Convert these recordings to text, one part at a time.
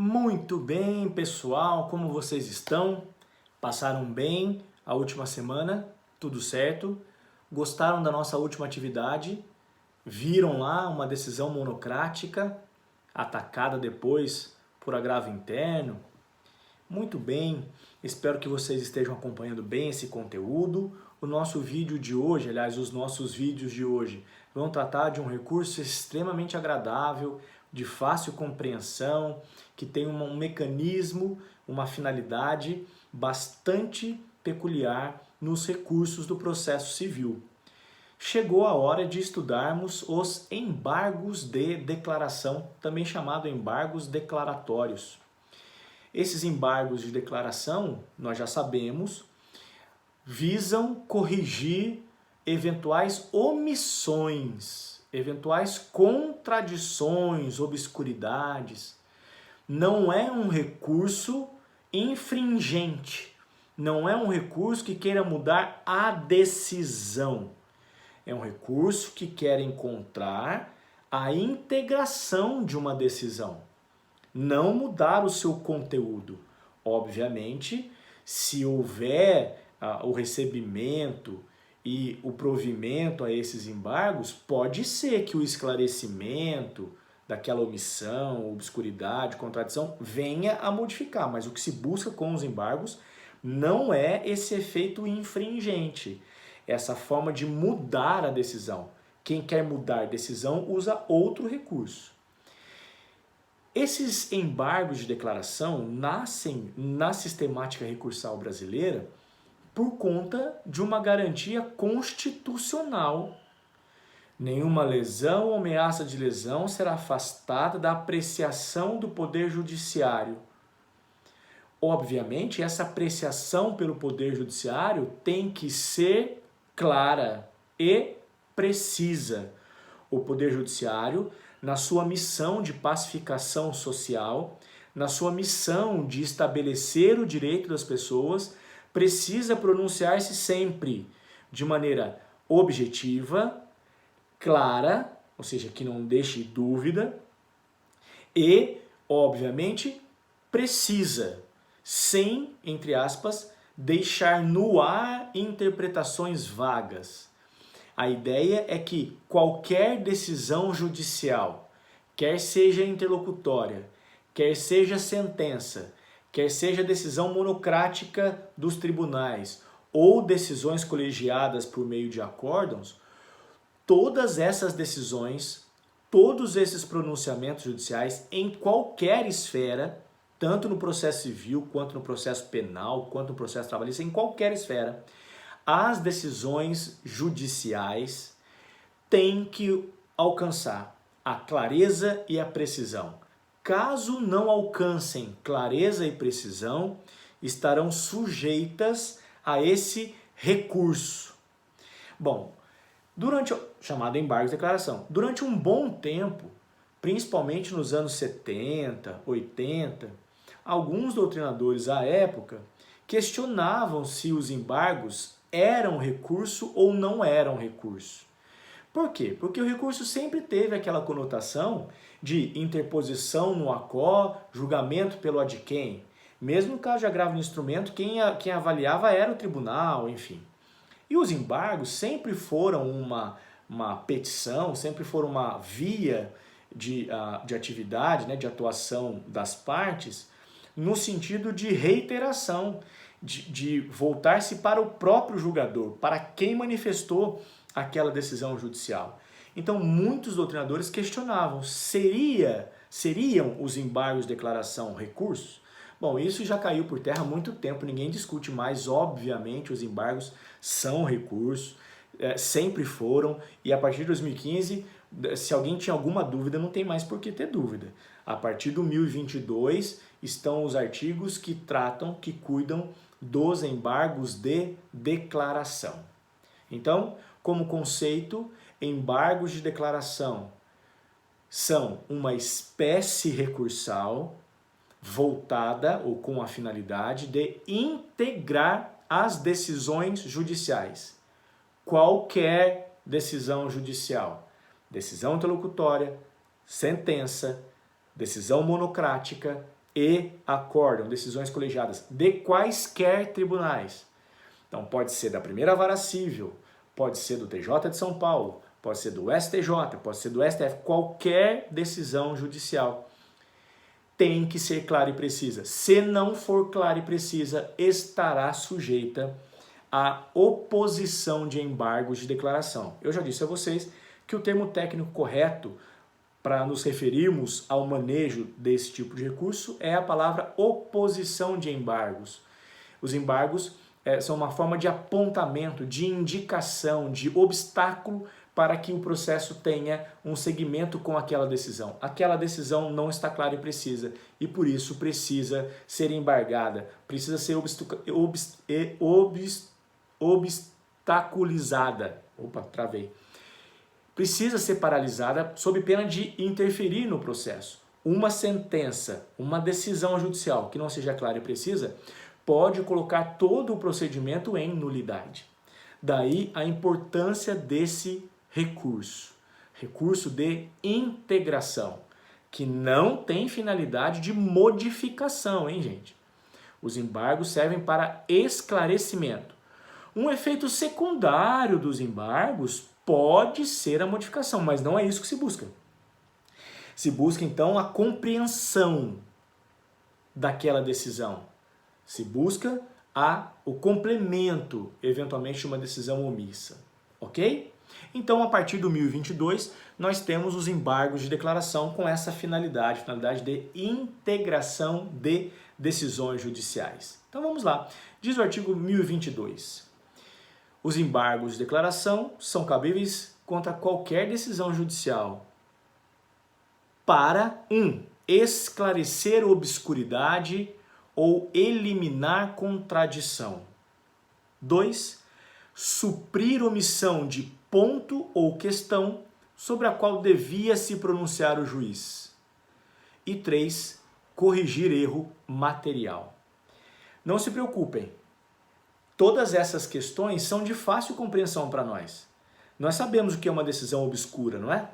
Muito bem, pessoal, como vocês estão? Passaram bem a última semana? Tudo certo? Gostaram da nossa última atividade? Viram lá uma decisão monocrática, atacada depois por agravo interno? Muito bem, espero que vocês estejam acompanhando bem esse conteúdo. O nosso vídeo de hoje, aliás, os nossos vídeos de hoje, vão tratar de um recurso extremamente agradável, de fácil compreensão, que tem um mecanismo, uma finalidade bastante peculiar nos recursos do processo civil. Chegou a hora de estudarmos os embargos de declaração, também chamado embargos declaratórios. Esses embargos de declaração, nós já sabemos, visam corrigir eventuais omissões, eventuais contradições, obscuridades. Não é um recurso infringente, não é um recurso que queira mudar a decisão. É um recurso que quer encontrar a integração de uma decisão, não mudar o seu conteúdo. Obviamente, se houver o recebimento e o provimento a esses embargos, pode ser que o esclarecimento daquela omissão, obscuridade, contradição, venha a modificar, mas o que se busca com os embargos não é esse efeito infringente, essa forma de mudar a decisão. Quem quer mudar a decisão usa outro recurso. Esses embargos de declaração nascem na sistemática recursal brasileira por conta de uma garantia constitucional. Nenhuma lesão ou ameaça de lesão será afastada da apreciação do Poder Judiciário. Obviamente, essa apreciação pelo Poder Judiciário tem que ser clara e precisa. O Poder Judiciário, na sua missão de pacificação social, na sua missão de estabelecer o direito das pessoas, precisa pronunciar-se sempre de maneira objetiva, clara, ou seja, que não deixe dúvida, e, obviamente, precisa, sem, entre aspas, deixar no ar interpretações vagas. A ideia é que qualquer decisão judicial, quer seja interlocutória, quer seja sentença, quer seja decisão monocrática dos tribunais ou decisões colegiadas por meio de acórdãos, todas essas decisões, todos esses pronunciamentos judiciais em qualquer esfera, tanto no processo civil, quanto no processo penal, quanto no processo trabalhista, em qualquer esfera, as decisões judiciais têm que alcançar a clareza e a precisão. Caso não alcancem clareza e precisão, estarão sujeitas a esse recurso. Bom, chamado embargo de declaração, durante um bom tempo, principalmente nos anos 70, 80, alguns doutrinadores à época questionavam se os embargos eram recurso ou não eram recurso. Por quê? Porque o recurso sempre teve aquela conotação de interposição no ACO, julgamento pelo adquém. Mesmo no caso de agravo no instrumento, quem avaliava era o tribunal, enfim. E os embargos sempre foram uma petição, sempre foram uma via de atividade, né, de atuação das partes, no sentido de reiteração, de voltar-se para o próprio julgador, para quem manifestou aquela decisão judicial. Então, muitos doutrinadores questionavam, seriam os embargos de declaração recursos? Bom, isso já caiu por terra há muito tempo, ninguém discute mais, obviamente os embargos são recursos, sempre foram, e a partir de 2015, se alguém tinha alguma dúvida, não tem mais por que ter dúvida. A partir do 1022 estão os artigos que tratam, que cuidam dos embargos de declaração. Então, como conceito, embargos de declaração são uma espécie recursal voltada ou com a finalidade de integrar as decisões judiciais. Qualquer decisão judicial, decisão interlocutória, sentença, decisão monocrática, e acórdão, decisões colegiadas de quaisquer tribunais. Então pode ser da primeira vara civil, pode ser do TJ de São Paulo, pode ser do STJ, pode ser do STF, qualquer decisão judicial tem que ser clara e precisa. Se não for clara e precisa, estará sujeita à oposição de embargos de declaração. Eu já disse a vocês que o termo técnico correto para nos referirmos ao manejo desse tipo de recurso é a palavra oposição de embargos. Os embargos são uma forma de apontamento, de indicação, de obstáculo para que o processo tenha um segmento com aquela decisão. Aquela decisão não está clara e precisa e por isso precisa ser embargada, precisa ser obstaculizada. Opa, travei. Precisa ser paralisada sob pena de interferir no processo. Uma sentença, uma decisão judicial que não seja clara e precisa, pode colocar todo o procedimento em nulidade. Daí a importância desse recurso de integração, que não tem finalidade de modificação, hein, gente? Os embargos servem para esclarecimento. Um efeito secundário dos embargos pode ser a modificação, mas não é isso que se busca. Se busca, então, a compreensão daquela decisão. Se busca o complemento, eventualmente, de uma decisão omissa. Ok? Então, a partir do 1022, nós temos os embargos de declaração com essa finalidade de integração de decisões judiciais. Então, vamos lá. Diz o artigo 1022. Os embargos de declaração são cabíveis contra qualquer decisão judicial para 1. Esclarecer obscuridade ou eliminar contradição. 2. Suprir omissão de ponto ou questão sobre a qual devia se pronunciar o juiz. E 3. Corrigir erro material. Não se preocupem, todas essas questões são de fácil compreensão para nós. Nós sabemos o que é uma decisão obscura, não é?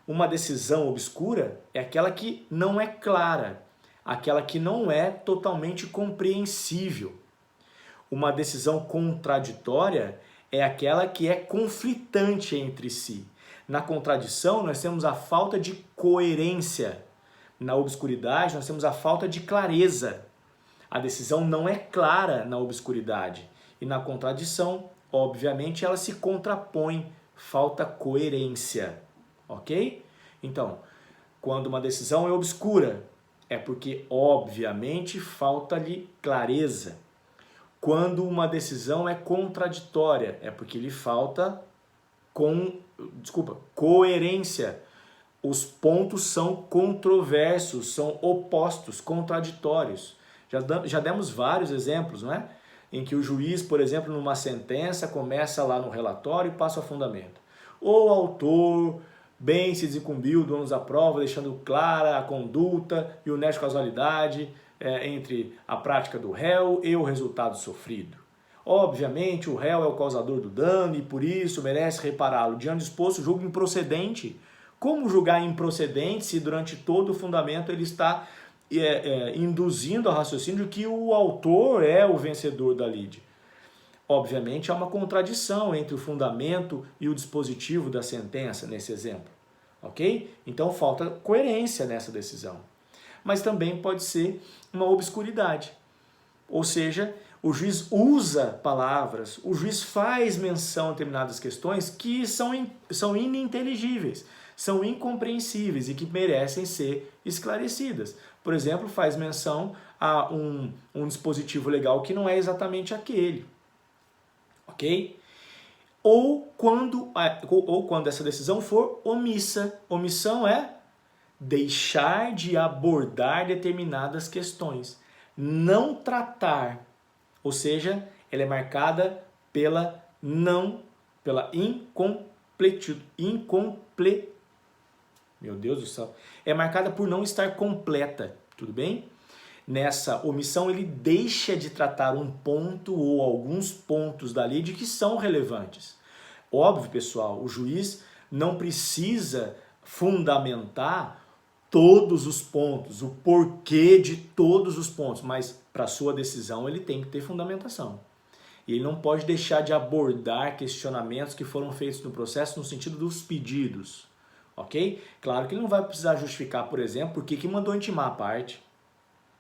Uma decisão obscura é aquela que não é clara, aquela que não é totalmente compreensível. Uma decisão contraditória é aquela que é conflitante entre si. Na contradição, nós temos a falta de coerência. Na obscuridade, nós temos a falta de clareza. A decisão não é clara na obscuridade. E na contradição, obviamente, ela se contrapõe, falta coerência. Ok? Então, quando uma decisão é obscura, é porque, obviamente, falta-lhe clareza. Quando uma decisão é contraditória, é porque lhe falta coerência. Os pontos são controversos, são opostos, contraditórios. Já demos vários exemplos, não é? Em que o juiz, por exemplo, numa sentença, começa lá no relatório e passa ao fundamento. O autor bem se desincumbiu do ônus da prova, deixando clara a conduta e o nexo de causalidade entre a prática do réu e o resultado sofrido. Obviamente, o réu é o causador do dano e por isso merece repará-lo. Diante disposto, julgo improcedente. Como julgar improcedente se durante todo o fundamento ele está induzindo ao raciocínio que o autor é o vencedor da lide? Obviamente, há uma contradição entre o fundamento e o dispositivo da sentença nesse exemplo. Ok? Então, falta coerência nessa decisão. Mas também pode ser uma obscuridade. Ou seja, o juiz usa palavras, o juiz faz menção a determinadas questões que são ininteligíveis, são incompreensíveis e que merecem ser esclarecidas. Por exemplo, faz menção a um dispositivo legal que não é exatamente aquele. Ok? Ou quando essa decisão for omissa. Omissão é deixar de abordar determinadas questões. Não tratar. Ou seja, ela é marcada pela incompletude. Meu Deus do céu. É marcada por não estar completa. Tudo bem? Nessa omissão, ele deixa de tratar um ponto ou alguns pontos da lei de que são relevantes. Óbvio, pessoal, o juiz não precisa fundamentar todos os pontos, o porquê de todos os pontos, mas para sua decisão ele tem que ter fundamentação. E ele não pode deixar de abordar questionamentos que foram feitos no processo no sentido dos pedidos, ok? Claro que ele não vai precisar justificar, por exemplo, por que mandou intimar a parte.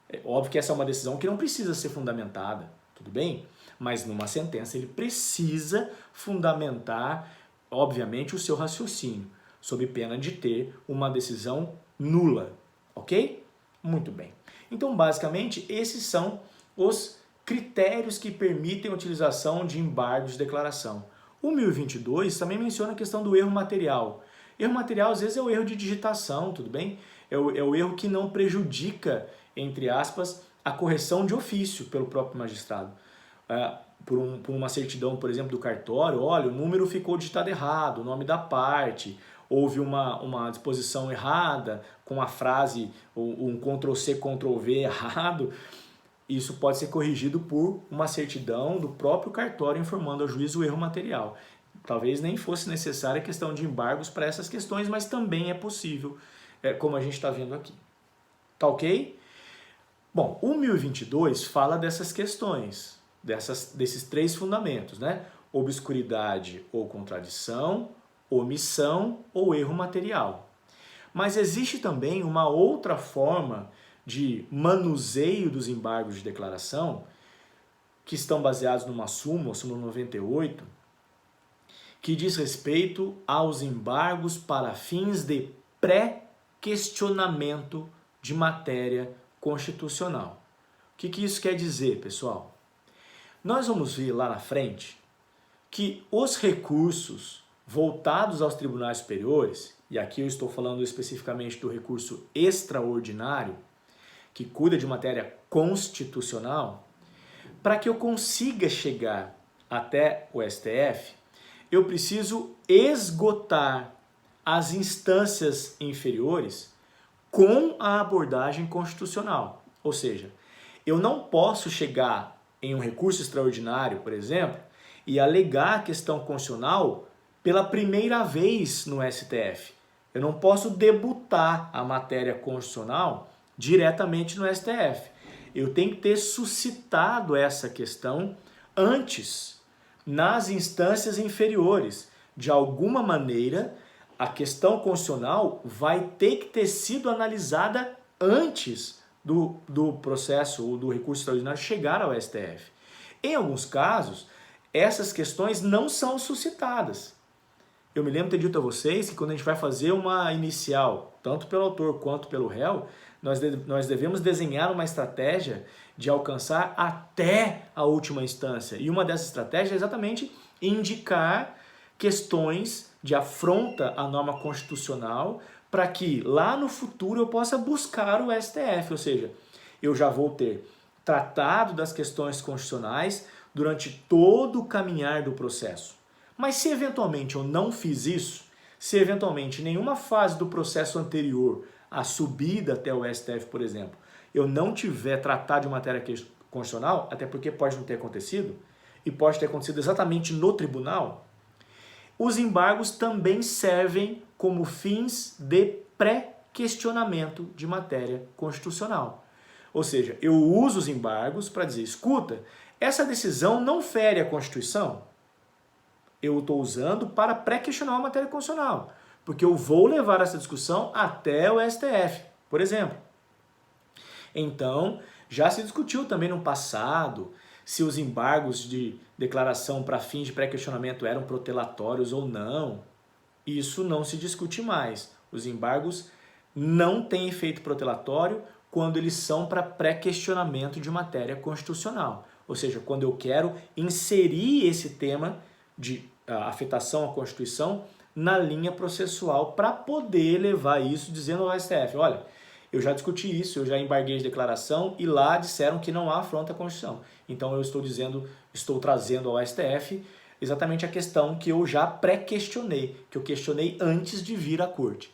É óbvio que essa é uma decisão que não precisa ser fundamentada, tudo bem? Mas numa sentença ele precisa fundamentar, obviamente, o seu raciocínio, sob pena de ter uma decisão nula, ok? Muito bem. Então, basicamente, esses são os critérios que permitem a utilização de embargos de declaração. O 1022 também menciona a questão do erro material. Erro material, às vezes, é o erro de digitação, tudo bem? É o erro que não prejudica, entre aspas, a correção de ofício pelo próprio magistrado. Por uma certidão, por exemplo, do cartório, olha, o número ficou digitado errado, o nome da parte, houve uma disposição errada, com a frase, um Ctrl+C, Ctrl+V errado, isso pode ser corrigido por uma certidão do próprio cartório informando ao juiz o erro material. Talvez nem fosse necessária a questão de embargos para essas questões, mas também é possível, como a gente está vendo aqui. Tá ok? Bom, o 1022 fala dessas questões, desses três fundamentos, né? Obscuridade ou contradição, omissão ou erro material. Mas existe também uma outra forma de manuseio dos embargos de declaração, que estão baseados numa súmula 98, que diz respeito aos embargos para fins de pré-questionamento de matéria constitucional. O que isso quer dizer, pessoal? Nós vamos ver lá na frente que os recursos voltados aos tribunais superiores, e aqui eu estou falando especificamente do recurso extraordinário, que cuida de matéria constitucional, para que eu consiga chegar até o STF, eu preciso esgotar as instâncias inferiores com a abordagem constitucional. Ou seja, eu não posso chegar em um recurso extraordinário, por exemplo, e alegar a questão constitucional pela primeira vez no STF. Eu não posso debutar a matéria constitucional diretamente no STF. Eu tenho que ter suscitado essa questão antes, nas instâncias inferiores. De alguma maneira, a questão constitucional vai ter que ter sido analisada antes do processo ou do recurso extraordinário chegar ao STF. Em alguns casos, essas questões não são suscitadas. Eu me lembro de ter dito a vocês que quando a gente vai fazer uma inicial, tanto pelo autor quanto pelo réu, nós devemos desenhar uma estratégia de alcançar até a última instância. E uma dessas estratégias é exatamente indicar questões de afronta à norma constitucional para que lá no futuro eu possa buscar o STF. Ou seja, eu já vou ter tratado das questões constitucionais durante todo o caminhar do processo. Mas se eventualmente eu não fiz isso, se eventualmente nenhuma fase do processo anterior à subida até o STF, por exemplo, eu não tiver tratado de matéria constitucional, até porque pode não ter acontecido, e pode ter acontecido exatamente no tribunal, os embargos também servem como fins de pré-questionamento de matéria constitucional. Ou seja, eu uso os embargos para dizer, escuta, essa decisão não fere a Constituição? Eu estou usando para pré-questionar a matéria constitucional, porque eu vou levar essa discussão até o STF, por exemplo. Então, já se discutiu também no passado se os embargos de declaração para fins de pré-questionamento eram protelatórios ou não. Isso não se discute mais. Os embargos não têm efeito protelatório quando eles são para pré-questionamento de matéria constitucional. Ou seja, quando eu quero inserir esse tema de afetação à Constituição na linha processual para poder levar isso dizendo ao STF, olha, eu já discuti isso, eu já embarguei de declaração e lá disseram que não há afronta à Constituição. Então eu estou trazendo ao STF exatamente a questão que eu já pré-questionei, que eu questionei antes de vir à corte.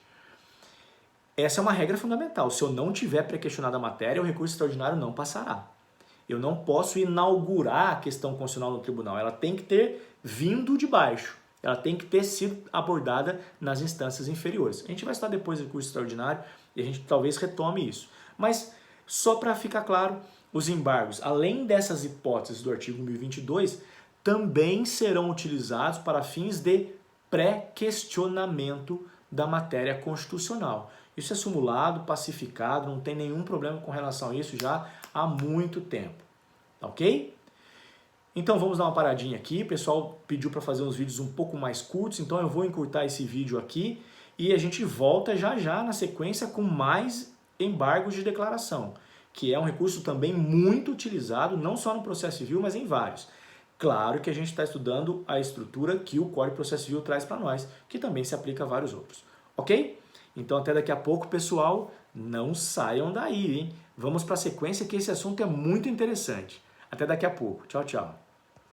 Essa é uma regra fundamental. Se eu não tiver pré-questionado a matéria, o recurso extraordinário não passará. Eu não posso inaugurar a questão constitucional no tribunal. Ela tem que ter vindo de baixo. ela tem que ter sido abordada nas instâncias inferiores. A gente vai estudar depois do curso extraordinário e a gente talvez retome isso. Mas, só para ficar claro, os embargos, além dessas hipóteses do artigo 1022, também serão utilizados para fins de pré-questionamento da matéria constitucional. Isso é simulado, pacificado, não tem nenhum problema com relação a isso já há muito tempo, ok? Então vamos dar uma paradinha aqui, o pessoal pediu para fazer uns vídeos um pouco mais curtos, então eu vou encurtar esse vídeo aqui e a gente volta já já na sequência com mais embargos de declaração, que é um recurso também muito utilizado, não só no processo civil, mas em vários. Claro que a gente está estudando a estrutura que o Código de Processo Civil traz para nós, que também se aplica a vários outros, ok? Então até daqui a pouco, pessoal, não saiam daí, hein? Vamos para a sequência que esse assunto é muito interessante. Até daqui a pouco. Tchau, tchau.